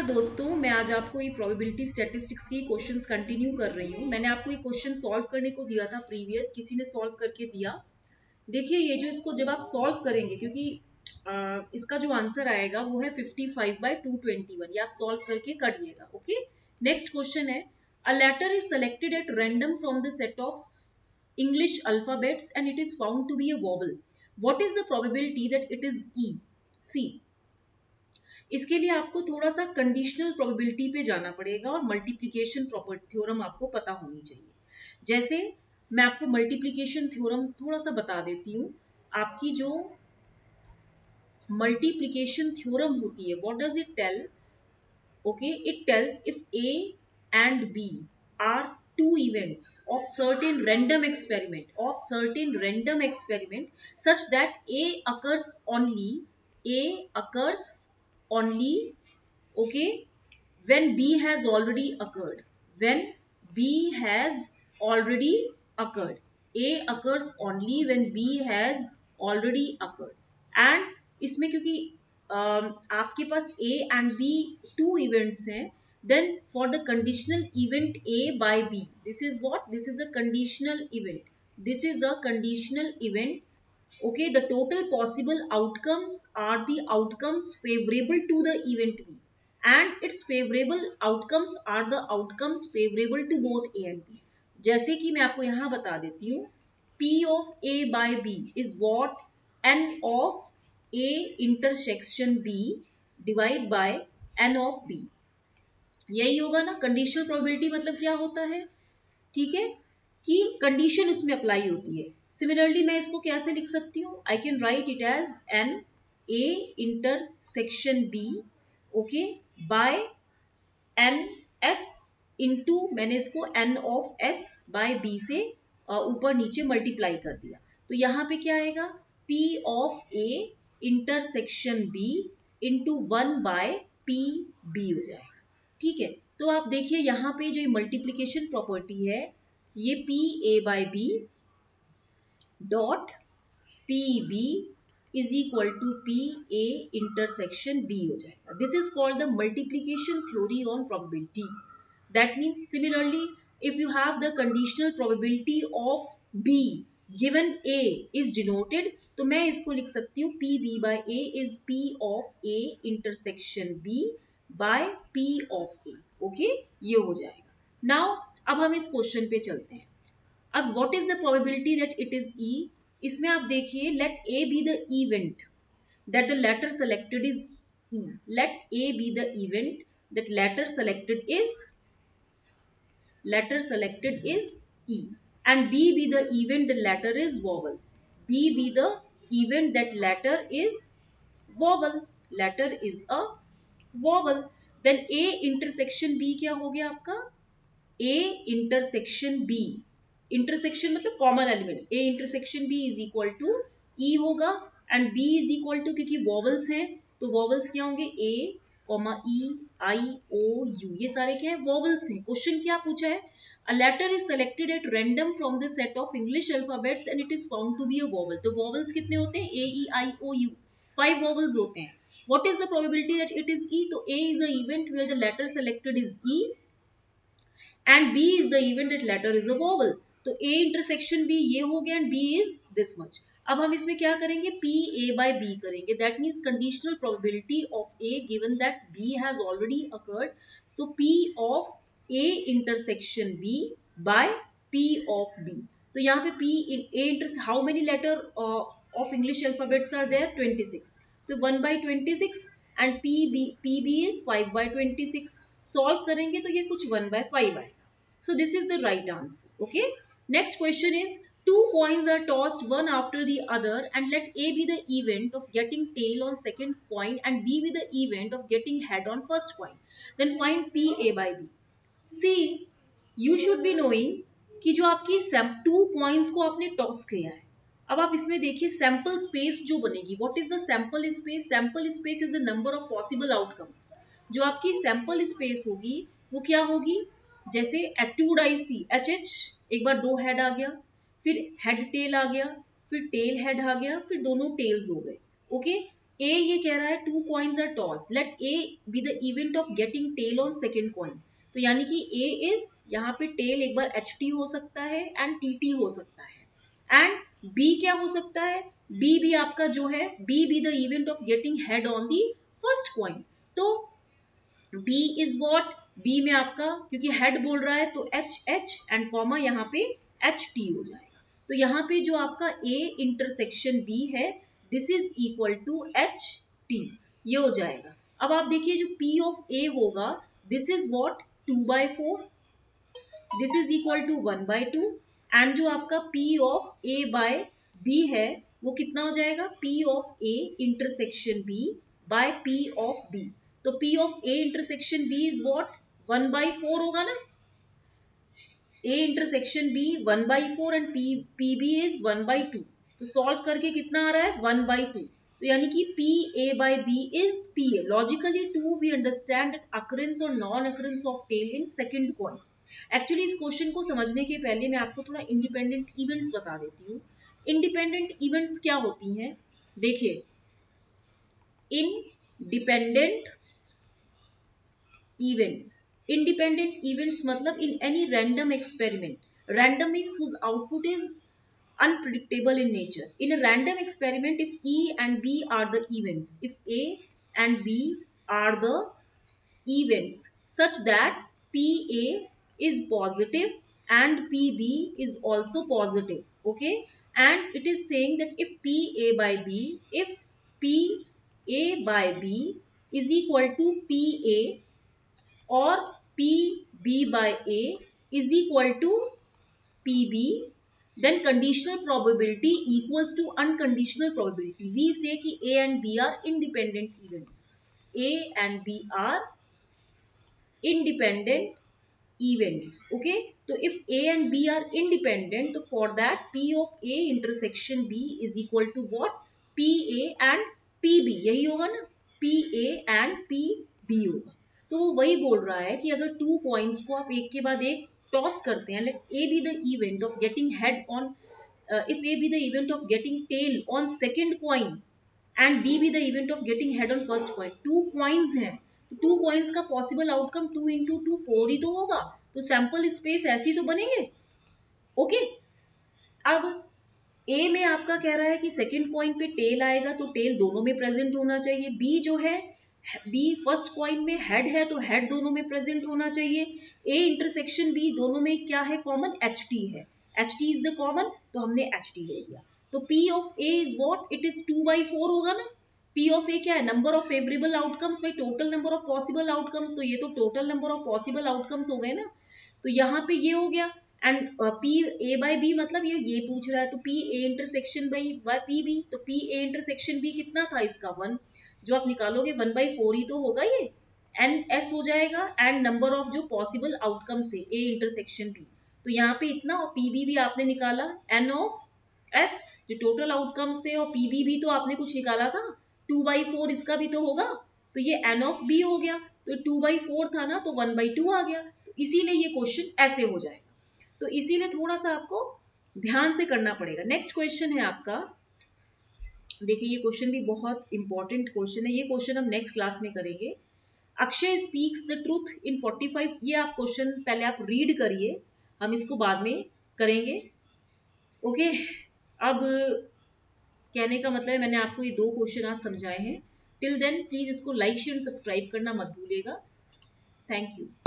दोस्तों, मैं आज आपको ये प्रोबेबिलिटी स्टैटिस्टिक्स की क्वेश्चंस कंटिन्यू कर रही हूँ। मैंने आपको ये क्वेश्चन सॉल्व करने को दिया था प्रीवियस, किसी ने सॉल्व करके दिया। देखिए ये जो इसको जब आप सॉल्व करेंगे, क्योंकि इसका जो आंसर आएगा वो है 55/221, ये आप सॉल्व करके करिएगा। ओके, नेक्स्ट क्वेश्चन है, a letter is selected at random from the set of English alphabets and it is found to be a vowel. What is the probability that it is E? See, इसके लिए आपको थोड़ा सा conditional probability पे जाना पड़ेगा और multiplication property theorem आपको पता होनी चाहिए। जैसे मैं आपको मल्टीप्लिकेशन थ्योरम थोड़ा सा बता देती हूँ। आपकी जो मल्टीप्लिकेशन थ्योरम होती है, what does it tell? Okay, it tells if A and B are two events of certain random experiment such that a occurs only, okay, when b has already occurred. When b has already occurred, a occurs only when b has already occurred. And इसमें क्योंकि आपके पास a and b two events हैं, then for the conditional event a by b, this is what? This is a conditional event. This is a conditional event. Okay, the total possible outcomes are the outcomes favorable to the event b, and its favorable outcomes are the outcomes favorable to both a and b. जैसे कि मैं आपको यहां बता देती हूँ, p of a by b is what? n of a intersection b divide by n of b. यही होगा ना। कंडीशनल प्रोबेबिलिटी मतलब क्या होता है? ठीक है, कि कंडीशन उसमें अप्लाई होती है। सिमिलरली मैं इसको कैसे लिख सकती हूँ? I can write it as an A intersection B, okay, by n S into, मैंने इसको n of S by B से ऊपर नीचे मल्टीप्लाई कर दिया। तो यहाँ पे क्या आएगा? P of A intersection B into 1 by P B हो जाएगा। ठीक है, तो आप देखिए यहाँ पे जो मल्टीप्लीकेशन प्रॉपर्टी है, ये P A by B dot P B is equal to P A intersection B हो जाएगा। This is called the multiplication theory on probability. That means similarly if you have the conditional probability of B given A is denoted, तो मैं इसको लिख सकती हूँ P B by A is P of A intersection B by P of A. Okay, ये हो जाएगा। Now अब हम इस क्वेश्चन पे चलते हैं। अब what is the probability that it is E? इसमें आप देखिए, let A be the event that the letter selected is E. Let A be the event that letter selected is e, and b be the event the letter is vowel. b be the event that letter is vowel. Letter is a vowel. Then a intersection b क्या हो गया आपका? a intersection b, intersection मतलब common elements, a intersection b is equal to e होगा, and b is equal to, क्योंकि vowels हैं तो vowels क्या होंगे? a, e, i, o, u, ये सारे क्या है? वॉवल्स हैं। क्वेश्चन क्या पूछा है? A letter is selected at random from the set of English alphabets and it is found to be a vowel. तो वॉवल्स कितने होते हैं? a, e, i, o, u, 5 vowels होते हैं। What is the probability that it is e? तो a is a event where the letter selected is e and b is the event that letter is a vowel. तो a intersection b ये हो गया and b is this much. अब हम इसमें क्या करेंगे? p a by b करेंगे. That means conditional probability of a given that b has already occurred. So p of a intersection b by p of b. तो यहाँ पे p in a intersection, how many letter of English alphabets are there? 26. तो 1 by 26 and pb is 5 by 26. Solve करेंगे तो ये कुछ 1 by 5 आएगा। So this is the right answer. Okay. Next question is, two coins are tossed one after the other and let A be the event of getting tail on second coin and B be the event of getting head on first coin. Then find P A by B. See, you should be knowing कि जो आपकी two coins को आपने toss किया है, अब आप इसमें देखिए सैंपल स्पेस जो बनेगी। What is the sample space? Sample space is the number of possible outcomes. जो आपकी सैंपल स्पेस होगी वो क्या होगी? जैसे टू डाइस थी, एच एच, एक बार 2 हेड आ गया, फिर हेड टेल आ गया, फिर टेल हेड आ गया, फिर दोनों टेल्स हो गए। ओके, ए ये कह रहा है two coins are toss, let A be the event of getting tail on second coin. तो यानी कि ए इज, यहाँ पे टेल एक बार एच टी हो सकता है एंड टी टी हो सकता है, एंड बी क्या हो सकता है, बी भी आपका जो है B be the event of getting head on the first coin. तो बी इज वॉट, बी में आपका क्योंकि हेड बोल रहा है तो एच एच एंड कॉमा यहाँ पे एच टी हो जाएगा। तो यहाँ पे जो आपका ए इंटरसेक्शन बी है this is equal to H T, ये हो जाएगा। अब आप देखिए जो पी ऑफ ए होगा this is what 2/4, this is equal to 1/2, and जो आपका P of A by B है वो कितना हो जाएगा, P of A intersection B by P of B। तो P of A intersection B is what 1/4 होगा ना, A intersection B 1/4 and PB is 1/2। तो सॉल्व करके कितना आ रहा है 1/2। तो यानी कि P A by B is P A। Logically too we understand that occurrence or non-occurrence of tail in second coin। Actually इस क्वेश्चन को समझने के पहले मैं आपको थोड़ा इंडिपेंडेंट इवेंट्स बता देती हूँ। इंडिपेंडेंट इवेंट्स क्या होती हैं, देखिए इंडिपेंडेंट इवेंट्स, इंडिपेंडेंट इवेंट्स मतलब in any random experiment, random means whose output is unpredictable in nature. In a random experiment, if E and B are the events, if A and B are the events such that PA is positive and PB is also positive, okay, and it is saying that if PA by B, if PA by B is equal to PA or PB by A is equal to PB, then conditional probability equals to unconditional probability. We say कि A and B are independent events. A and B are independent events. Okay. So if A and B are independent, so for that P of A intersection B is equal to what? PA and PB. यही होगा ना, PA and PB होगा। तो वो वही बोल रहा है कि अगर टू कॉइन्स को आप एक के बाद एक टॉस करते हैं, late A be the event of getting head on, if A be the event of getting tail on second coin and B be the event of getting head on first coin, two coins हैं तो two coins का possible outcome 2 into 2 4 ही तो होगा, तो sample space ऐसी तो बनेंगे। Okay, अब ए में आपका कह रहा है कि सेकंड कॉइन पे टेल आएगा तो टेल दोनों में प्रेजेंट होना चाहिए। बी जो है, बी फर्स्ट कॉइन में हेड है तो हेड दोनों में प्रेजेंट होना चाहिए। ए इंटरसेक्शन बी दोनों में क्या है कॉमन, एच टी है, H T is the common तो हमने एच टी ले लिया। तो P of A is what, it is 2/4 होगा ना। पी ऑफ ए क्या है, number of favourable outcomes by total number of possible outcomes, तो ये तो total number of possible outcomes हो गए ना, तो यहाँ पे ये हो गया। And P A by B मतलब ये पूछ रहा है तो P A intersection by P B, तो पी ए इंटरसेक्शन बी कितना था इसका 1, जो आप निकालोगे 1/4 ही तो होगा ये, एन एस हो जाएगा एंड नंबर ऑफ जो पॉसिबल आउटकम्स थे ए इंटरसेक्शन बी, तो यहाँ पे इतना, और पी बी भी आपने निकाला एन ऑफ एस जो टोटल आउटकम्स थे, और पी बी भी तो आपने कुछ निकाला था 2/4 इसका भी तो होगा, तो ये एन ऑफ बी हो गया, तो 2/4 था ना तो 1/2 आ गया, तो इसीलिए ये क्वेश्चन ऐसे हो जाएगा। तो इसीलिए थोड़ा सा आपको ध्यान से करना पड़ेगा। नेक्स्ट क्वेश्चन है आपका, देखिए ये क्वेश्चन भी बहुत इंपॉर्टेंट क्वेश्चन है, ये क्वेश्चन हम नेक्स्ट क्लास में करेंगे। Akshay speaks the truth in 45, ये आप क्वेश्चन पहले आप रीड करिए, हम इसको बाद में करेंगे। ओके, अब कहने का मतलब है मैंने आपको ये दो क्वेश्चन आज समझाए हैं। टिल देन प्लीज इसको लाइक शेयर सब्सक्राइब करना मत भूलिएगा। Thank you.